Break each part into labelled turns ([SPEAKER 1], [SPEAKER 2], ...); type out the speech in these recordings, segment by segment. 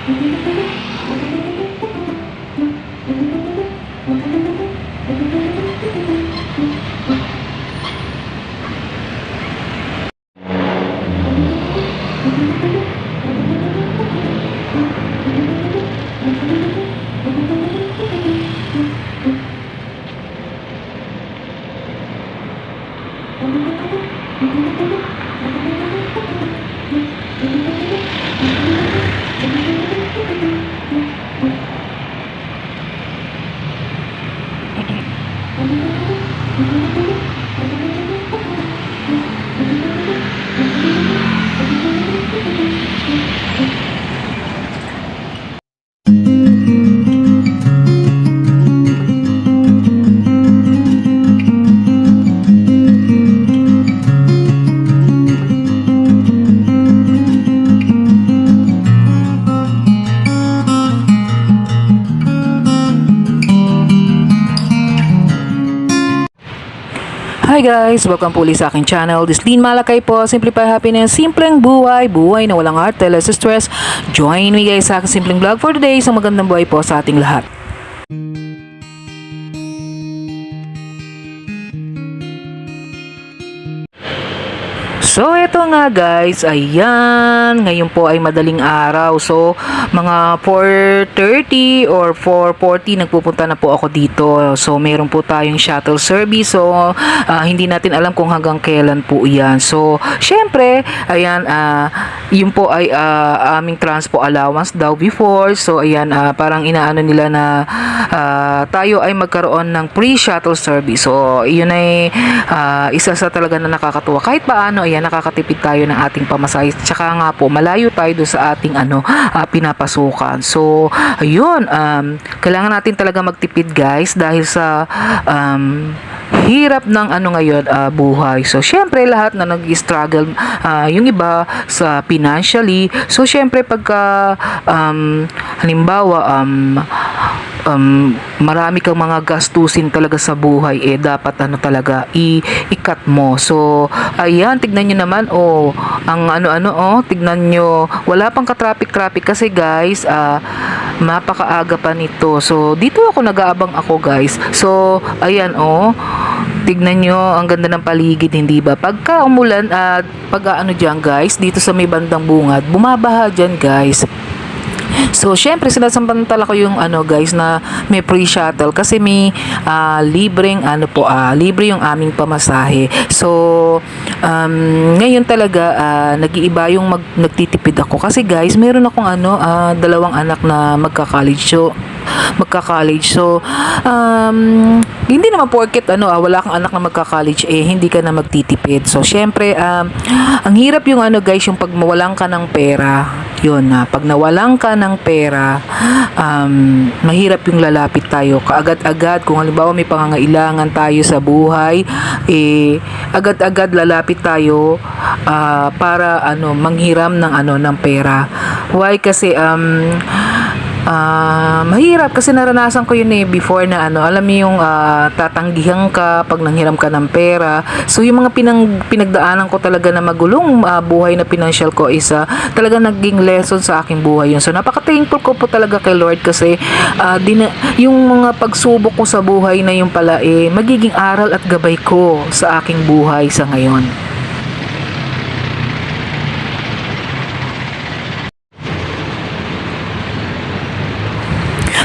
[SPEAKER 1] Hi guys! Welcome po ulit sa aking channel. This Lynn Malakay po. Simplify Happiness. Simpleng buhay. Buhay na walang arte, less stress. Join me guys sa aking simpleng vlog for today. Isang magandang buhay po sa ating lahat. So, ito nga guys, ayan, ngayon po ay madaling araw. So, mga 4:30 or 4:40 nagpupunta na po ako dito. So, meron po tayong shuttle service. So, hindi natin alam kung hanggang kailan po yan. So, syempre, ayan, yun po ay aming transpo allowance daw before. So, ayan, parang inaano nila na tayo ay magkaroon ng pre-shuttle service. So, yun ay isa sa talaga na nakakatuwa. Kahit paano, ayan, nakakatipid tayo ng ating pamasahe. Tsaka nga po, malayo tayo doon sa ating pinapasukan. So, ayun, kailangan natin talaga magtipid guys dahil sa hirap ng ngayon buhay. So, syempre lahat na nag-struggle, yung iba sa financially. So, syempre pagka halimbawa marami kang mga gastusin talaga sa buhay, dapat talaga i-cut mo. So, ayan, tignan nyo naman, ang tignan nyo, wala pang ka-traffic kasi guys, mapakaaga pa nito. So, dito ako nag-aabang ako guys. So, ayan, tignan nyo, ang ganda ng paligid, hindi ba? Pagka umulan, dyan guys, dito sa may bandang bungad, bumabaha dyan guys. So, syempre, sinasampantala ko yung guys na may pre-shuttle kasi may libreng libre yung aming pamasahe. So, ngayon talaga nag-iiba yung nagtitipid ako kasi guys, meron akong dalawang anak na magka-college. So, hindi naman porket wala kang anak na magka-college, hindi ka na magtitipid. So, syempre, ang hirap yung guys, yung pag mawalan ka ng pera, yun na, pag nawalan ka ng pera, mahirap yung lalapit tayo kaagad-agad. Kung halimbawa may pangangailangan tayo sa buhay, agad-agad lalapit tayo para manghiram ng pera. Why? Kasi mahirap kasi naranasan ko yun before na alam mo yung tatanggihan ka pag nanghiram ka ng pera. So yung mga pinagdaanan ko talaga na magulong buhay na financial ko is talaga naging lesson sa aking buhay yun. So napaka-thankful ko po talaga kay Lord kasi yung mga pagsubok ko sa buhay na yung pala magiging aral at gabay ko sa aking buhay sa ngayon.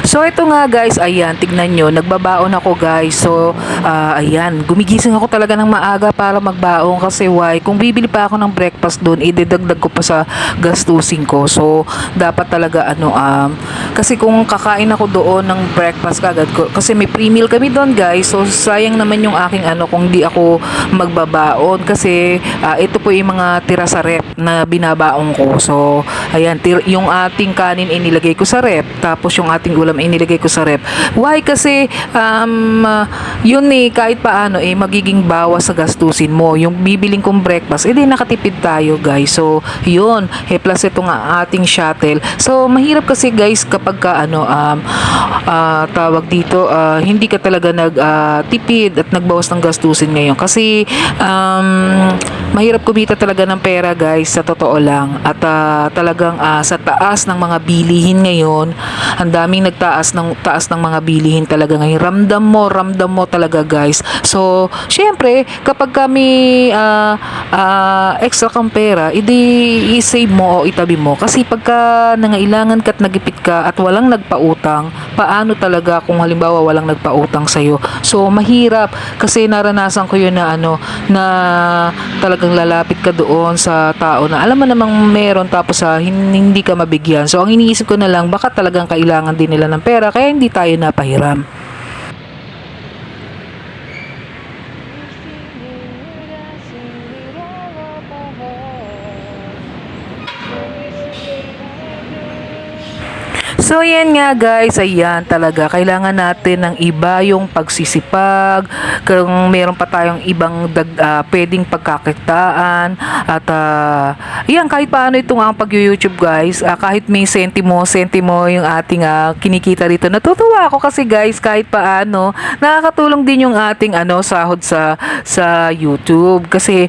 [SPEAKER 1] So, ito nga guys, ayan, tignan nyo, nagbabaon ako guys. So, ayan, gumigising ako talaga ng maaga para magbaon kasi why? Kung bibili pa ako ng breakfast doon, idedagdag ko pa sa gastusin ko. So, dapat talaga kasi kung kakain ako doon ng breakfast kagad ko, kasi may pre-meal kami doon guys. So, sayang naman yung aking kung di ako magbabaon kasi ito po yung mga tira sa rep na binabaon ko. So, ayan, yung ating kanin inilagay ko sa rep, tapos yung ating ulam inilagay ko sa rep. Why? Kasi yun kahit paano magiging bawas sa gastusin mo. Yung bibiling kong breakfast, nakatipid tayo guys. So, yun. Plus ito nga ating shuttle. So, mahirap kasi guys kapag kapag ka tawag dito, hindi ka talaga tipid at nagbawas ng gastusin ngayon kasi mahirap kumita talaga ng pera guys, sa totoo lang. At talagang sa taas ng mga bilihin ngayon, ang daming taas ng mga bilihin talaga ngayon. Ramdam mo talaga guys. So syempre kapag kami extra kang pera, i-save mo o itabi mo. Kasi pagka nangailangan ka at nagipit ka at walang nagpautang, paano talaga kung halimbawa walang nagpautang sa'yo? So, mahirap. Kasi naranasan ko yun na na talagang lalapit ka doon sa tao na alam mo namang meron tapos hindi ka mabigyan. So, ang iniisip ko na lang, baka talagang kailangan din nila ng pera kaya hindi tayo napahiram. So, yan nga guys, ayan talaga, kailangan natin ng iba yung pagsisipag, kung meron pa tayong ibang pwedeng pagkakitaan, at ayan, kahit paano itong ang pag-YouTube guys, kahit may sentimo yung ating kinikita dito, natutuwa ako kasi guys, kahit paano, nakakatulong din yung ating sahod sa YouTube, kasi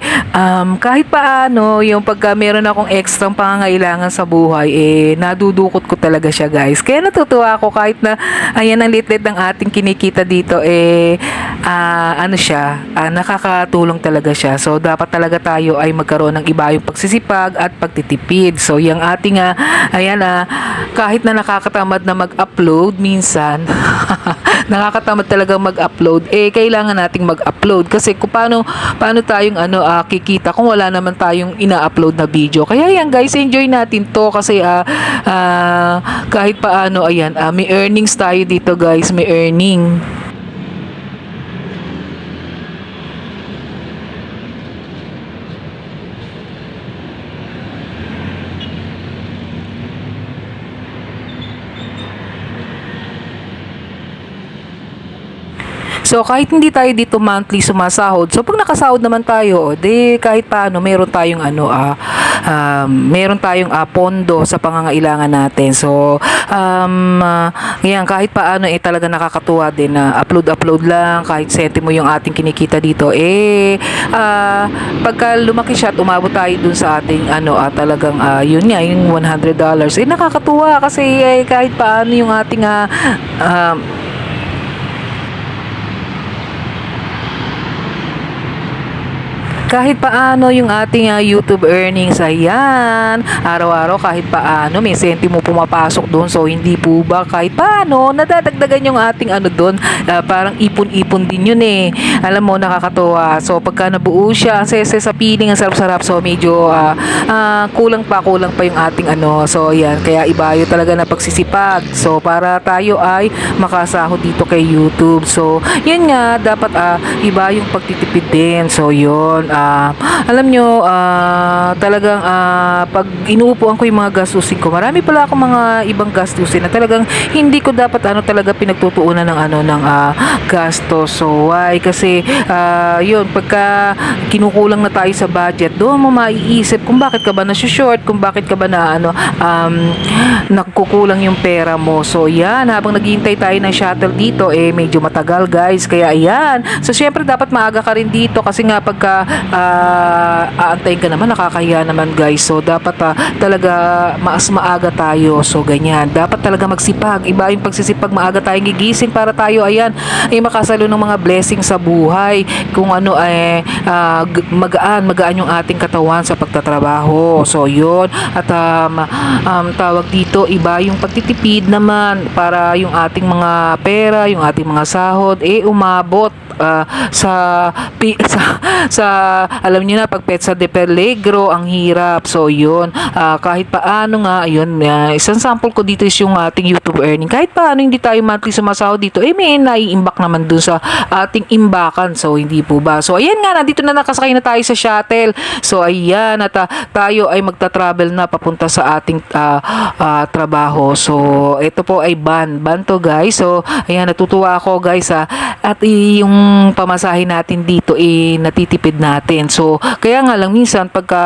[SPEAKER 1] kahit paano, yung pagka meron akong extra pangangailangan sa buhay, nadudukot ko talaga siya guys. Kaya natutuwa ako kahit na ayan ang lit-lit ng ating kinikita dito nakakatulong talaga siya. So dapat talaga tayo ay magkaroon ng iba yung pagsisipag at pagtitipid. So yung ating kahit na nakakatamad na mag-upload minsan nakakatamad talaga mag-upload, kailangan nating mag-upload kasi kung paano tayong kikita kung wala naman tayong ina-upload na video. Kaya yan guys, enjoy natin to kasi kahit paano ayan, may earnings tayo dito guys, may earning. So, kahit hindi tayo dito monthly sumasahod, so pag nakasahod naman tayo, kahit paano, meron tayong pondo sa pangangailangan natin. So, yan, kahit paano, talaga nakakatuwa din na upload lang, kahit sentimo yung ating kinikita dito, pagka lumaki siya at umabot tayo dun sa ating, talagang, yun nga, yung $100, nakakatuwa kasi kahit paano yung ating, kahit paano yung ating YouTube earnings, ayan, araw-araw kahit paano may sentimo pumapasok doon. So hindi po ba kahit paano nadadagdagan yung ating doon, parang ipon-ipon din yun alam mo, nakakatuwa. So pagka nabuo siya, sa piling, ang sarap-sarap. So medyo kulang pa yung ating so ayan, kaya iba yun talaga na pagsisipag. So para tayo ay makasahod dito kay YouTube. So yun nga, dapat iba yung pagtitipid din. So yun, alam nyo, talagang pag inuupuan ko yung mga gastusin ko, marami pala akong mga ibang gastusin na talagang hindi ko dapat talaga pinagtutuunan ng gastos. So why? Kasi yun, pagka kinukulang na tayo sa budget, doon mo maiisip kung bakit ka ba na-short, kung bakit ka ba na nakukulang yung pera mo. So yan, habang naghihintay tayo ng shuttle dito, medyo matagal guys, kaya ayan. So syempre dapat maaga ka rin dito kasi nga pagka aantayin ka naman, nakakahiya naman guys. So dapat talaga mas maaga tayo. So ganyan, dapat talaga magsipag. Iba yung pagsisipag, maaga tayong gigising para tayo ayan makasalo ng mga blessing sa buhay. Kung magaan yung ating katawan sa pagtatrabaho. So yun, at tawag dito, iba yung pagtitipid naman para yung ating mga pera, yung ating mga sahod umabot sa alam niyo na, pag petsa de peligro, ang hirap. So yun, kahit paano nga, ayun, isang sample ko dito is yung ating YouTube earning. Kahit paano hindi tayo monthly sumasahod dito, may naiimbak naman dun sa ating imbakan. So hindi po ba? So ayan nga, nandito na, nakasakay na tayo sa shuttle. So ayan, at tayo ay magta-travel na papunta sa ating trabaho. So ito po ay van to guys. So ayan, natutuwa ako guys, at yung pamasahe natin dito natitipid natin. So kaya nga lang minsan pagka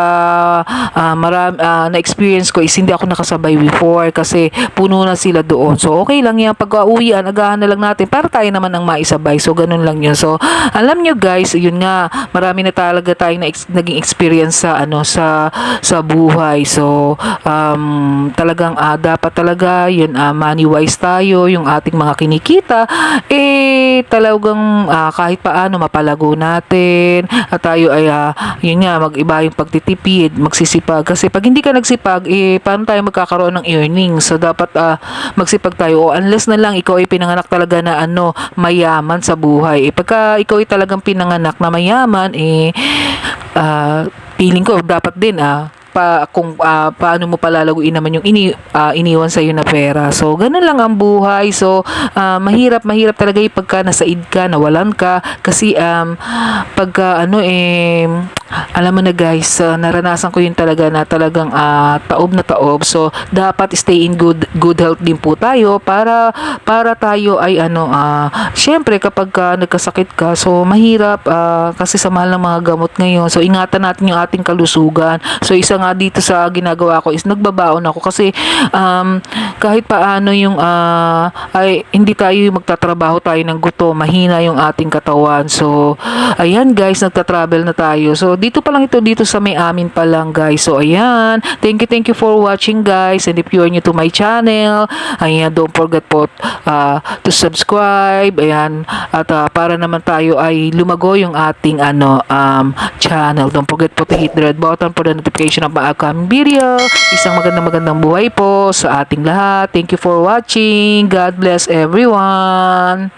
[SPEAKER 1] na-experience ko is hindi ako nakasabay before kasi puno na sila doon. So okay lang yan, pag uwian agahan na lang natin para tayo naman ang maisabay. So ganun lang yun. So alam nyo guys, yun nga, marami na talaga tayong naging experience sa sa buhay. So talagang dapat talaga yun, money wise tayo, yung ating mga kinikita talagang kahit paano mapalago natin at tayo ay yun nga, mag-iba yung pagtitipid, magsisipag. Kasi pag hindi ka nagsipag, paano tayo magkakaroon ng earnings? So dapat magsipag tayo, o unless na lang ikaw ay pinanganak talaga na mayaman sa buhay. Pagka ikaw ay talagang pinanganak na mayaman, feeling ko dapat din kung paano mo palalaguin naman yung iniwan sa iyo na pera. So ganun lang ang buhay. So mahirap talaga yung pagka nasaid ka, nawalan ka kasi pagka alam mo na guys, naranasan ko yun talaga na talagang taob na taob. So dapat stay in good health din po tayo para tayo ay syempre kapag nagkasakit ka, so mahirap kasi sa mahal ng mga gamot ngayon. So ingatan natin yung ating kalusugan. So isa nga dito sa ginagawa ko is nagbabaon ako kasi kahit paano yung ay hindi tayo magtatrabaho tayo ng gutom, mahina yung ating katawan. So ayan guys, nagtatravel na tayo. So dito pa lang ito, dito sa may amin pa lang guys. So ayan, thank you for watching guys, and if you are new to my channel, ayan, don't forget po to subscribe, ayan, at para naman tayo ay lumago yung ating channel. Don't forget po to hit the red button for the notification of my upcoming video. Isang magandang buhay po sa ating lahat. Thank you for watching. God bless everyone.